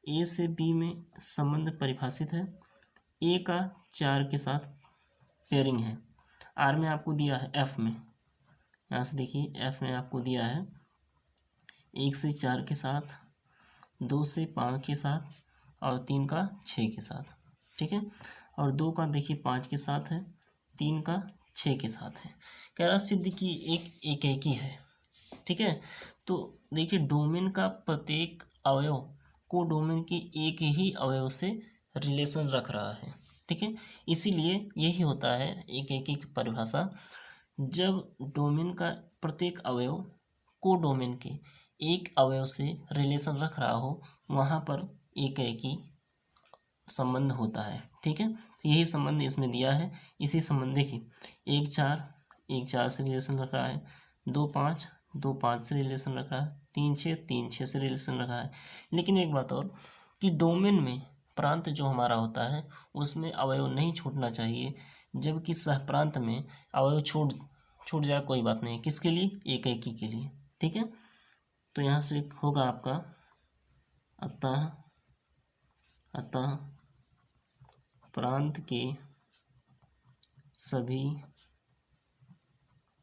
ए से बी में संबंध परिभाषित है, ए का 4 के साथ पेयरिंग है, आर में आपको दिया है, एफ में यहाँ से देखिए एफ में आपको दिया है 1 से 4 के साथ, 2 से 5 के साथ और 3 का 6 के साथ, ठीक है। और 2 का देखिए 5 के साथ है, 3 का 6 के साथ है। कह रहा सिद्ध की एक ही है, ठीक है। तो देखिए डोमेन का प्रत्येक अवयव को डोमेन के एक ही अवयव से रिलेशन रख रहा है, ठीक है। इसीलिए यही होता है एक की परिभाषा, जब डोमेन का प्रत्येक अवयव को डोमेन के एक अवयव से रिलेशन रख रहा हो, वहाँ पर एक ही संबंध होता है, ठीक है। तो यही संबंध इसमें दिया है। इसी संबंध देखिए 1 4 से रिलेशन रख रहा है, 2 5 2 5 से रिलेशन रखा है, 3 6 से रिलेशन रखा है। लेकिन एक बात और कि डोमेन में प्रांत जो हमारा होता है उसमें अवयव नहीं छूटना चाहिए, जबकि सहप्रांत में अवयव छूट जाए कोई बात नहीं। किसके लिए? एकाएकी के लिए। ठीक है, तो यहाँ से होगा आपका अतः प्रांत के सभी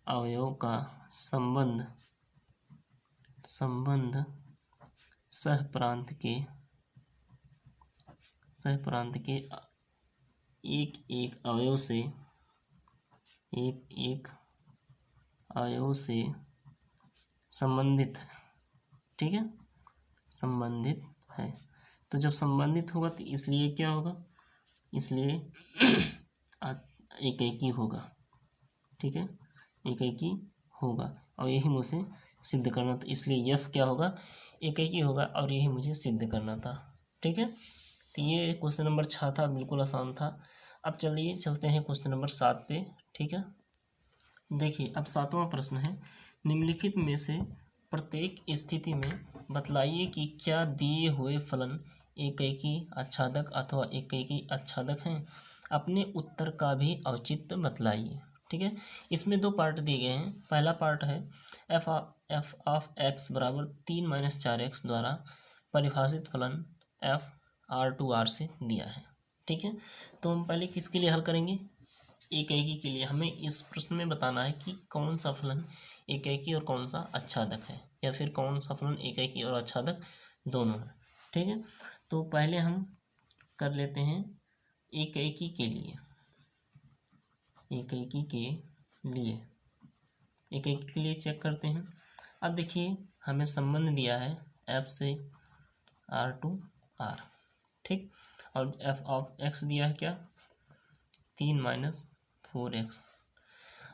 अवयवों का संबंध सहप्रांत के एक एक अवयव से संबंधित है। ठीक है, संबंधित है। तो जब संबंधित होगा तो इसलिए क्या होगा? इसलिए एकाएकी होगा। ठीक है, एकाएकी होगा और यही मुझे सिद्ध करना था, इसलिए यफ क्या होगा? एकाएकी होगा और यही मुझे सिद्ध करना था। ठीक है, तो ये क्वेश्चन नंबर 6 था, बिल्कुल आसान था। अब चलिए चलते हैं क्वेश्चन नंबर 7 पे। ठीक है, देखिए अब 7वां प्रश्न है, निम्नलिखित में से प्रत्येक स्थिति में बतलाइए कि क्या दिए हुए फलन एकाएकी आच्छादक अथवा एकाएकी आच्छादक हैं। अपने उत्तर का भी औचित्य बतलाइए। ठीक है, इसमें 2 पार्ट दिए गए हैं। पहला पार्ट है एफ ऑफ एक्स बराबर 3 - 4x द्वारा परिभाषित फलन एफ R2R से दिया है। ठीक है, तो हम पहले किसके लिए हल करेंगे? एकाएकी के लिए। हमें इस प्रश्न में बताना है कि कौन सा फलन एकाएकी और कौन सा आच्छादक है, या फिर कौन सा फलन एकाएकी और आच्छादक दोनों है। ठीक है, तो पहले हम कर लेते हैं एकाएकी के लिए। एकाएकी के लिए चेक करते हैं। अब देखिए हमें संबंध दिया है एफ से R2R। ठीक, और एफ ऑफ एक्स दिया है क्या? 3 - 4x।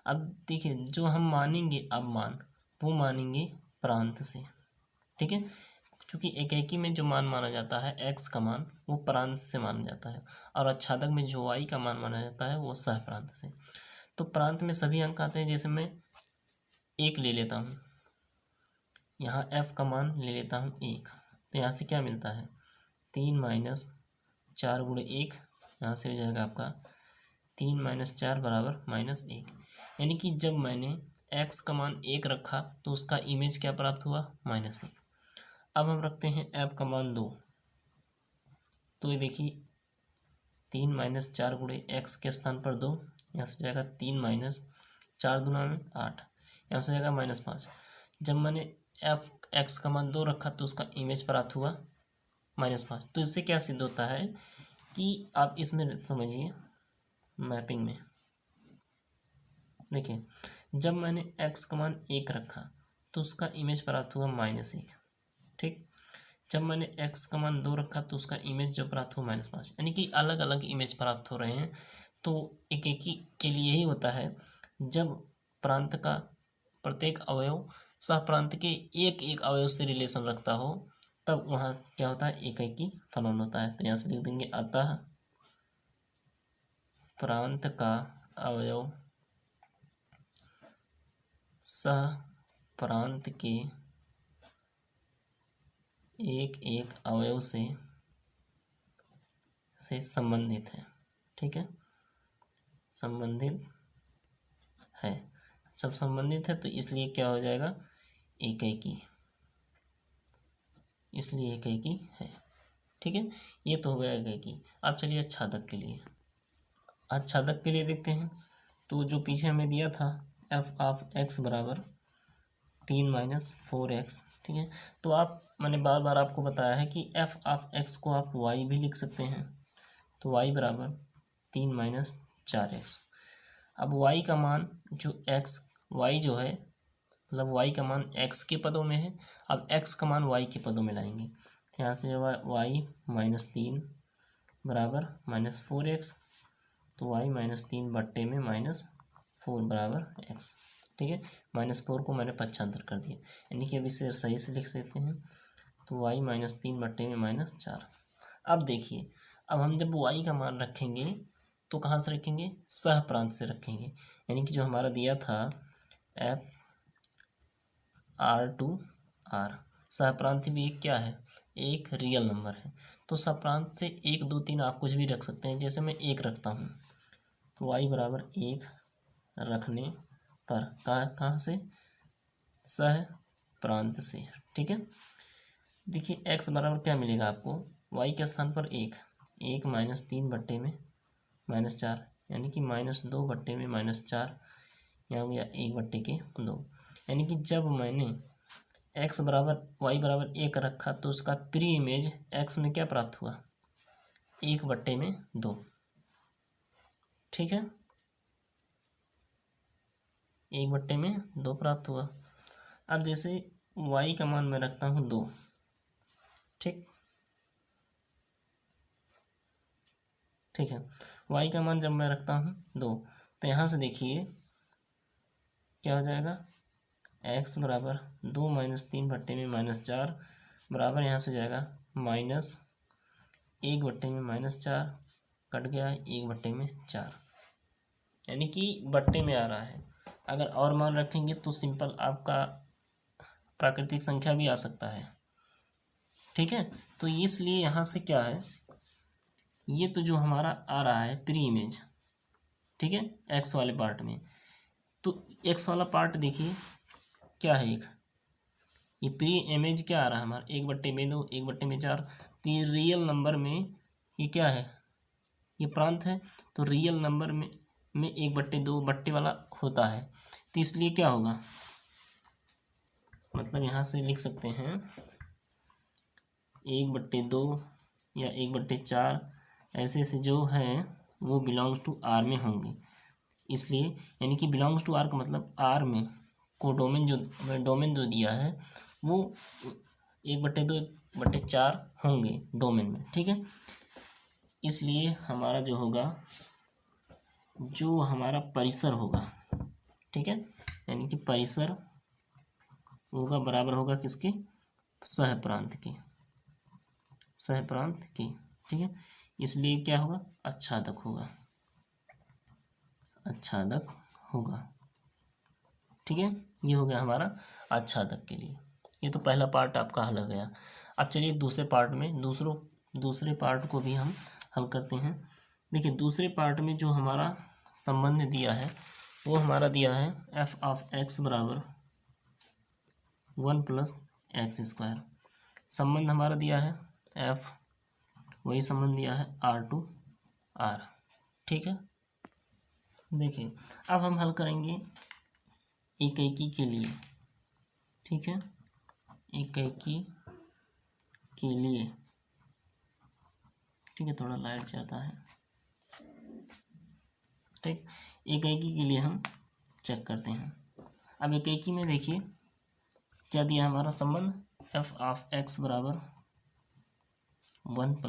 अब देखिए जो हम मानेंगे अब वो मानेंगे प्रांत से। ठीक है, क्योंकि एकाएकी में जो मान माना जाता है x का मान वो प्रांत से माना जाता है, और आच्छादक में जो y का मान माना जाता है वो सहप्रांत से। तो प्रांत में सभी अंक आते हैं। जैसे मैं 1 ले लेता हूँ, यहाँ f का मान ले लेता हूँ 1, तो यहाँ से क्या मिलता है? 3 - 4 × 1, यहाँ से हो जाएगा आपका 3 - 4 = -1। यानी कि जब मैंने x का मान 1 रखा तो उसका इमेज क्या प्राप्त हुआ? -1। अब हम रखते हैं f का मान 2, तो ये देखिए 3 - 4 × x के स्थान पर 2, यहाँ से हो जाएगा 3 - 4 × 2 = 8, यहाँ से हो जाएगा -5। जब मैंने x का मान 2 रखा तो उसका इमेज प्राप्त हुआ -5। तो इससे क्या सिद्ध होता है कि आप इसमें समझिए मैपिंग में। देखिए जब मैंने x का मान 1 रखा तो उसका इमेज प्राप्त हुआ -1। ठीक, जब मैंने x का मान 2 रखा तो उसका इमेज जो प्राप्त हुआ -5, यानी कि अलग अलग इमेज प्राप्त हो रहे हैं। तो एकाएकी के लिए ही होता है जब प्रांत का प्रत्येक अवयव सहप्रांत के एक एक अवयव से रिलेशन रखता हो, तब वहाँ क्या होता है? एकाएकी फलन होता है। तो यहाँ से लिख देंगे अतः प्रांत का अवयव सहप्रांत के एक एक अवयव से संबंधित है। ठीक है, संबंधित है। सब संबंधित है तो इसलिए क्या हो जाएगा? एकाएकी, इसलिए एकाएकी है। ठीक है, ये तो हो गया एकाएकी। अब चलिए आच्छादक के लिए। आच्छादक के लिए देखते हैं, तो जो पीछे हमें दिया था एफ ऑफ एक्स बराबर 3 - 4x। ठीक है, तो आप मैंने बार बार आपको बताया है कि एफ ऑफ एक्स को आप y भी लिख सकते हैं। तो y बराबर 3 - 4x। अब y का मान जो y जो है, मतलब y का मान x के पदों में है। अब x का मान y के पदों में लाएंगे, यहाँ से y -3 बराबर -4x। तो y -3 बट्टे में -4 बराबर x। ठीक है, -4 को मैंने पक्षांतर कर दिया, यानी कि अब इसे सही से लिख सकते हैं। तो y -3 बट्टे में -4। अब देखिए, अब हम जब y का मान रखेंगे तो कहाँ से रखेंगे? सहप्रांत से रखेंगे। यानी कि जो हमारा दिया था f R2R। सहप्रांत भी एक क्या है, एक रियल नंबर है। तो सहप्रांत से 1 2 3 आप कुछ भी रख सकते हैं, जैसे मैं 1 रखता हूँ तो y बराबर 1 रखने पर कहाँ से, सहप्रांत से। ठीक है, देखिए x बराबर क्या मिलेगा आपको, y के स्थान पर 1 -3 बट्टे में -4, यानी कि -2 बट्टे में -4, यहाँ हो गया 1 बट्टे के 2। यानी कि जब मैंने x बराबर y बराबर 1 रखा तो उसका प्री इमेज x में क्या प्राप्त हुआ, 1 बट्टे में 2। ठीक है, 1 बट्टे में 2 प्राप्त हुआ। अब जैसे y का मान मैं रखता हूँ 2, ठीक है, y का मान जब मैं रखता हूँ 2 तो यहाँ से देखिए क्या हो जाएगा, x बराबर 2 -3 बट्टे में -4 बराबर यहाँ से हो जाएगा -1 बट्टे में -4, कट गया 1 बट्टे में 4, यानी कि बट्टे में आ रहा है। अगर और मान रखेंगे तो सिंपल आपका प्राकृतिक संख्या भी आ सकता है। ठीक है, तो इसलिए यहाँ से क्या है, ये तो जो हमारा आ रहा है प्री इमेज, ठीक है, एक्स वाले पार्ट में, तो एक्स वाला पार्ट देखिए क्या है, एक ये प्री इमेज क्या आ रहा है हमारा, 1 बट्टे में 2 1 बट्टे में 4। तो ये रियल नंबर में ये क्या है, ये प्रांत है, तो रियल नंबर में 1 बट्टे 2 बट्टे वाला होता है। तो इसलिए क्या होगा, मतलब यहाँ से लिख सकते हैं 1 बट्टे 2 या 1 बट्टे 4, ऐसे ऐसे जो हैं वो बिलोंग्स टू आर में होंगे। इसलिए यानी कि बिलोंग्स टू आर का मतलब आर में को डोमेन जो दिया है वो 1 बट्टे 2 1 बट्टे 4 होंगे डोमेन में। ठीक है, इसलिए हमारा जो होगा, जो हमारा परिसर होगा, ठीक है, यानी कि परिसर होगा बराबर होगा किसके, सहप्रांत के, सहप्रांत के। ठीक है, इसलिए क्या होगा, आच्छादक होगा, आच्छादक होगा। ठीक है, ये हो गया हमारा आच्छादक के लिए। ये तो पहला पार्ट आपका हल हो गया। अब चलिए दूसरे पार्ट में, दूसरे पार्ट को भी हम हल करते हैं। देखिए दूसरे पार्ट में जो हमारा संबंध दिया है वो हमारा दिया है f ऑफ x बराबर 1 + x²। संबंध हमारा दिया है f, वही संबंध दिया है R2R। ठीक है, देखिए अब हम हल करेंगे इक्कीकी के लिए। ठीक है, इक्कीकी के लिए, ठीक है, थोड़ा लाइट जाता है। ठीक, इक्कीकी के लिए हम चेक करते हैं। अब इक्कीकी में देखिए क्या दिया हमारा संबंध, f ऑफ x बराबर 1 +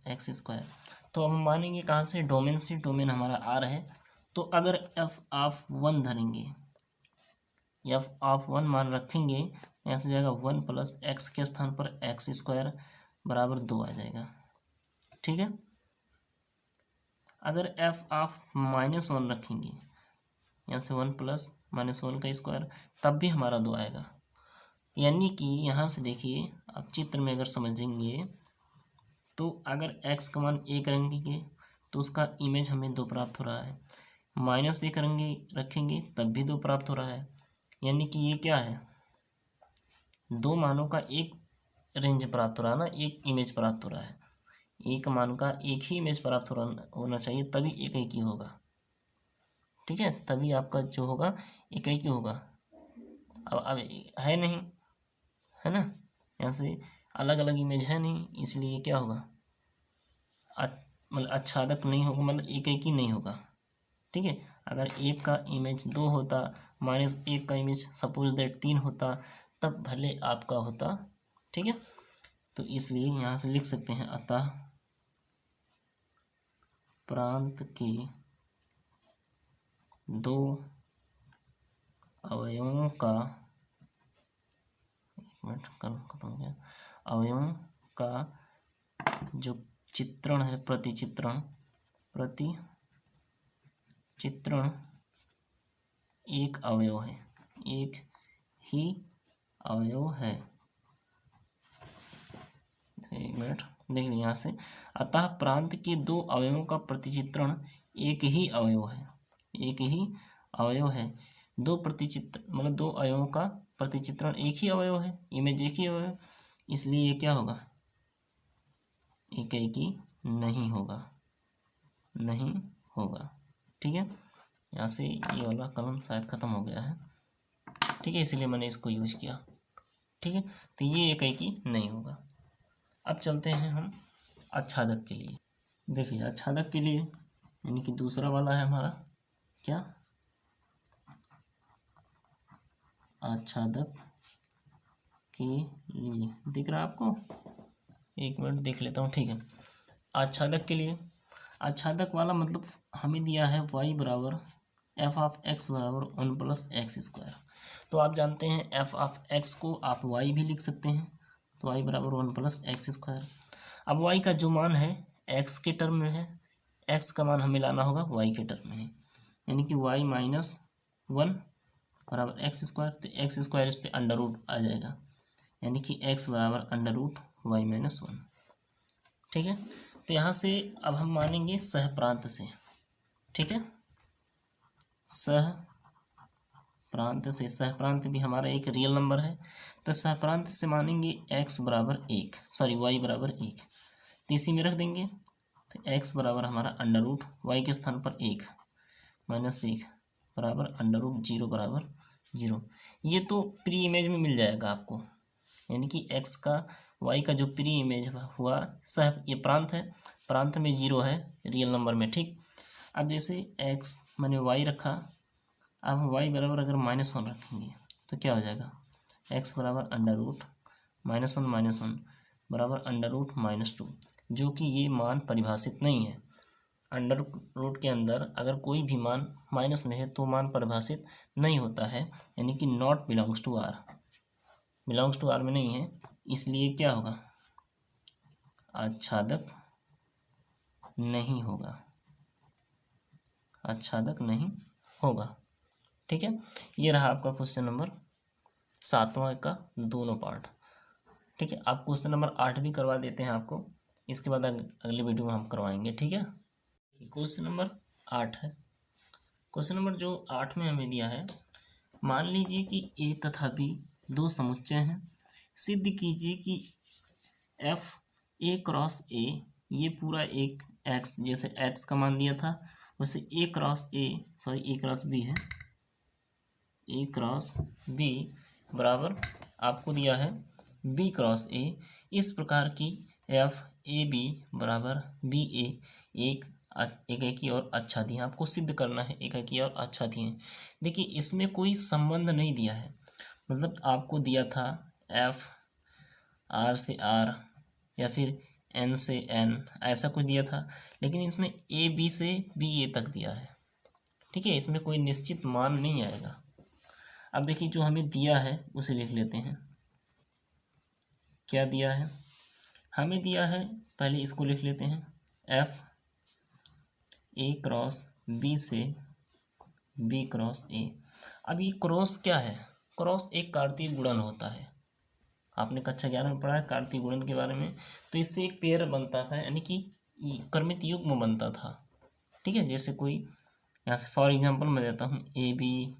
x²। तो हम मानेंगे कहाँ से, डोमेन से। डोमेन हमारा R है, तो अगर f ऑफ 1 धरेंगे, f ऑफ 1 मान रखेंगे, यहाँ से जाएगा 1 + x के स्थान पर x² बराबर 2 आ जाएगा। ठीक है, अगर f ऑफ -1 रखेंगे, यहाँ से 1 + -1 का स्क्वायर, तब भी हमारा 2 आएगा। यानी कि यहाँ से देखिए आप चित्र में अगर समझेंगे तो अगर x का मान 1 रखेंगे तो उसका इमेज हमें 2 प्राप्त हो रहा है, -1 रखेंगे तब भी 2 प्राप्त हो रहा है। यानी कि ये क्या है, 2 मानों का एक रेंज प्राप्त हो रहा है ना, एक इमेज प्राप्त हो रहा है। एक मान का एक ही इमेज प्राप्त होना चाहिए, तभी इक्कीकी होगा। ठीक है, तभी आपका जो होगा इक्कीकी होगा। अब है नहीं, है ना, यहाँ से अलग अलग इमेज है नहीं, इसलिए क्या होगा, मतलब आच्छादक नहीं होगा, मतलब इक्कीकी नहीं होगा। ठीक है, अगर 1 का इमेज 2 होता, -1 का इमेज सपोज दैट 3 होता, तब भले आपका होता। ठीक है, तो इसलिए यहाँ से लिख सकते हैं, अतः प्रांत के 2 अवयवों का, खत्म हो गया, अवयवों का जो चित्रण है, प्रतिचित्रण एक अवयव है, एक ही अवयव है। एक मिनट देख लीजिए यहाँ से। अतः प्रांत के दो अवयवों का प्रतिचित्रण एक ही अवयव है। एक ही अवयव है। दो प्रतिचित्र मतलब दो अवयवों का प्रतिचित्रण एक ही अवयव है, इमेज एक ही अवयव, इसलिए ये क्या होगा, इकैकी नहीं होगा, नहीं होगा। ठीक है, यहाँ से ये वाला कलम शायद ख़त्म हो गया है। ठीक है, इसलिए मैंने इसको यूज किया। ठीक है, तो ये इकैकी नहीं होगा। अब चलते हैं हम आच्छादक के लिए। देखिए आच्छादक के लिए यानी कि दूसरा वाला है हमारा क्या, आच्छादक के लिए। दिख रहा है आपको, एक मिनट देख लेता हूँ। ठीक है, आच्छादक के लिए, आच्छादक वाला मतलब हमें दिया है y बराबर एफ ऑफ एक्स बराबर 1+x²। तो आप जानते हैं एफ ऑफ एक्स को आप y भी लिख सकते हैं, तो y बराबर 1+x²। अब y का जो मान है x के टर्म में है, x का मान हमें लाना होगा y के टर्म में है, यानी कि y - 1 बराबर x²। तो x² इस पर अंडर रूट आ जाएगा, यानी कि x बराबर √y - 1। ठीक है, तो यहाँ से अब हम मानेंगे सहप्रांत से। ठीक है, सहप्रांत से, सहप्रांत भी हमारा एक रियल नंबर है, तो सहप्रांत से मानेंगे x बराबर 1, सॉरी y बराबर 1, तो इसी में रख देंगे। तो x बराबर हमारा √y के स्थान पर 1 - 1 बराबर √0 बराबर 0। ये तो प्री इमेज में मिल जाएगा आपको, यानी कि x का y का जो प्री इमेज हुआ सह, ये प्रांत है, प्रांत में 0 है रियल नंबर में। ठीक, अब जैसे x मैंने y रखा, अब हम y बराबर अगर -1 रखेंगे तो क्या हो जाएगा, x बराबर √-1 बराबर √-2, जो कि ये मान परिभाषित नहीं है। अंडर रूट के अंदर अगर कोई भी मान माइनस में है तो मान परिभाषित नहीं होता है, यानी कि not belongs to R, belongs to R में नहीं है, इसलिए क्या होगा, आच्छादक नहीं होगा, आच्छादक नहीं होगा। ठीक है, ये रहा आपका क्वेश्चन नंबर 7वां का दोनों पार्ट। ठीक है, आप क्वेश्चन नंबर 8 भी करवा देते हैं आपको, इसके बाद अगले वीडियो में हम करवाएंगे। ठीक है, क्वेश्चन नंबर 8 है। क्वेश्चन नंबर जो 8 में हमें दिया है, मान लीजिए कि ए तथा बी दो समुच्चय हैं, सिद्ध कीजिए कि एफ ए क्रॉस ए, ये पूरा एक एक्स, जैसे एक्स का मान दिया था वैसे ए क्रॉस बी है, ए क्रॉस बी बराबर आपको दिया है बी क्रॉस ए। इस प्रकार की एफ ए बी बराबर बी ए एक एकाकी और आच्छादी है, आपको सिद्ध करना है एकाकी और आच्छादी है। देखिए इसमें कोई संबंध नहीं दिया है, मतलब आपको दिया था एफ आर से आर या फिर एन से एन, ऐसा कुछ दिया था, लेकिन इसमें ए बी से बी ए तक दिया है। ठीक है, इसमें कोई निश्चित मान नहीं आएगा। अब देखिए जो हमें दिया है उसे लिख लेते हैं। क्या दिया है, हमें दिया है, पहले इसको लिख लेते हैं, एफ ए क्रॉस बी से बी क्रॉस ए। अब ये क्रॉस क्या है, क्रॉस एक कार्तीय गुणन होता है, आपने कक्षा 11 में पढ़ा है कार्तीय गुणन के बारे में। तो इससे एक पेयर बनता था, यानी कि क्रमित युग्म बनता था। ठीक है, जैसे कोई यहाँ से फॉर एग्जांपल मैं देता हूँ ए बी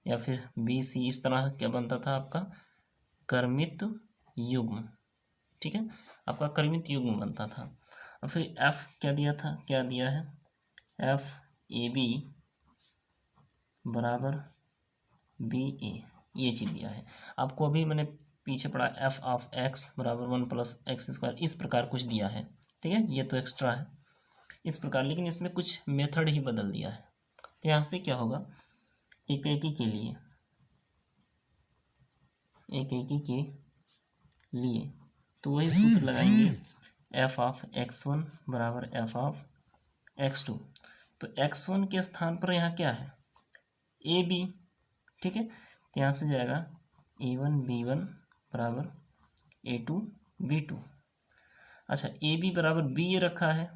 या फिर बी सी, इस तरह क्या बनता था आपका क्रमित युग्म। ठीक है, आपका क्रमित युग्म बनता था। और फिर एफ क्या दिया था, क्या दिया है, एफ ए बी बराबर बी ए, ये चीज़ दिया है आपको। अभी मैंने पीछे पढ़ा एफ ऑफ एक्स बराबर 1+x², इस प्रकार कुछ दिया है। ठीक है, ये तो एक्स्ट्रा है इस प्रकार, लेकिन इसमें कुछ मेथड ही बदल दिया है। तो यहाँ से क्या होगा, एकाकी के लिए, एकाकी के लिए तो वही सूत्र लगाएंगे, एफ ऑफ x1 बराबर एफ ऑफ x2। तो x1 के स्थान पर यहाँ क्या है, ए बी। ठीक है, तो यहाँ से जाएगा a1 b1 बराबर a2 b2। अच्छा, ए बी बराबर बी ए रखा है,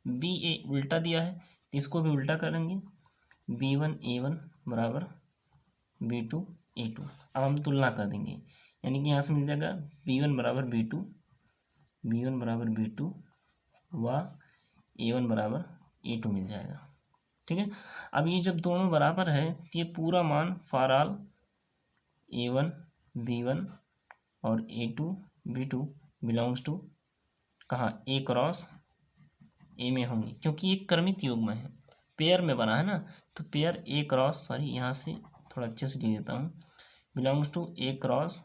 बी ए उल्टा दिया है तो इसको भी उल्टा करेंगे, b1 a1 बराबर b2 a2। अब हम तुलना कर देंगे, यानी कि यहाँ से मिल जाएगा B1 बराबर B2, B1 बराबर B2 व A1 बराबर A2 मिल जाएगा। ठीक है, अब ये जब दोनों बराबर है तो ये पूरा मान फॉर ऑल A1 B1 और A2 B2 बिलोंग्स टू कहाँ, A क्रॉस A में होंगी, क्योंकि ये क्रमित युग्म है, पेयर में बना है ना, तो पेयर A क्रॉस, सॉरी यहाँ से थोड़ा अच्छे से लिख देता हूँ, belongs to A cross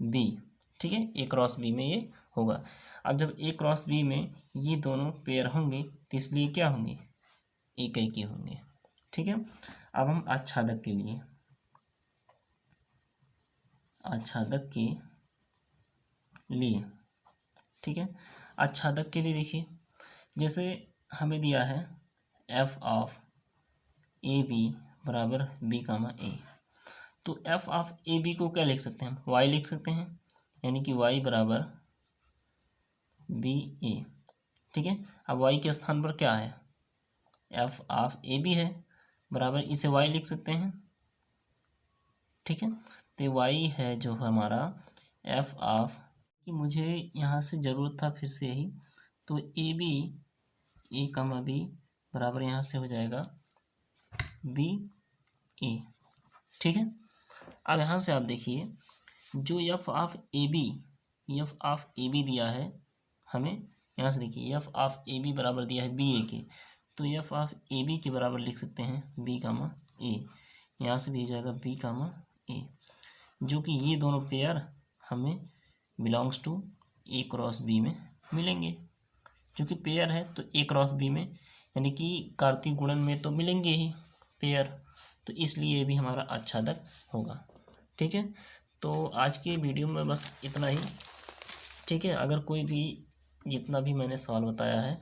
B। ठीक है, A क्रॉस B में ये होगा। अब जब A क्रॉस B में ये दोनों पेयर होंगे तो इसलिए क्या होंगे, एक ही होंगे। ठीक है, अब हम आच्छादक के लिए, आच्छादक के लिए, ठीक है, आच्छादक के लिए देखिए, जैसे हमें दिया है एफ ऑफ ए बी बराबर बी कामा ए, तो एफ ऑफ ए बी को क्या लिख सकते हैं, वाई लिख सकते हैं, यानी कि वाई बराबर बी ए। ठीक है, अब वाई के स्थान पर क्या है, एफ ऑफ ए बी है, बराबर इसे वाई लिख सकते हैं। ठीक है, तो वाई है जो हमारा एफ ऑफ, कि मुझे यहाँ से ज़रूरत था फिर से यही, तो A B, A comma B बराबर यहाँ से हो जाएगा बी ए। ठीक है, अब यहाँ से आप देखिए जो f of A B, f of A B दिया है हमें, यहाँ से देखिए एफ ऑफ ए बी बराबर दिया है बी ए के, तो एफ ऑफ ए बी के बराबर लिख सकते हैं बी कामा ए, यहाँ से भी हो जाएगा बी कामा ए, जो कि ये दोनों पेयर हमें belongs to A cross B में मिलेंगे, क्योंकि पेयर है तो ए क्रॉस बी में, यानी कि कार्तीय गुणन में तो मिलेंगे ही पेयर, तो इसलिए ये भी हमारा आच्छादक होगा। ठीक है, तो आज की वीडियो में बस इतना ही। ठीक है, अगर कोई भी जितना भी मैंने सवाल बताया है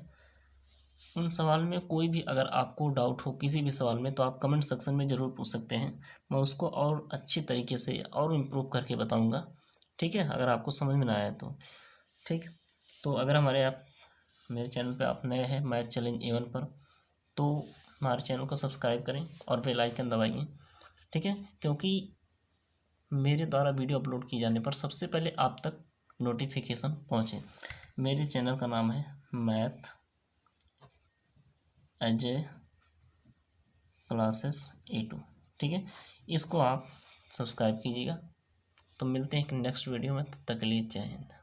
उन सवाल में कोई भी अगर आपको डाउट हो किसी भी सवाल में, तो आप कमेंट सेक्शन में ज़रूर पूछ सकते हैं, मैं उसको और अच्छे तरीके से और इम्प्रूव करके बताऊंगा। ठीक है, अगर आपको समझ में ना आया तो। ठीक, तो अगर मेरे चैनल पे आप नए हैं मैथ चैलेंज A1 पर, तो हमारे चैनल को सब्सक्राइब करें और बेल आइकन दबाइए। ठीक है, क्योंकि मेरे द्वारा वीडियो अपलोड किए जाने पर सबसे पहले आप तक नोटिफिकेशन पहुँचे। मेरे चैनल का नाम है मैथ अजय क्लासेस A2। ठीक है, इसको आप सब्सक्राइब कीजिएगा। तो मिलते हैं एक नेक्स्ट वीडियो में, तब तक के लिए जय हिंद।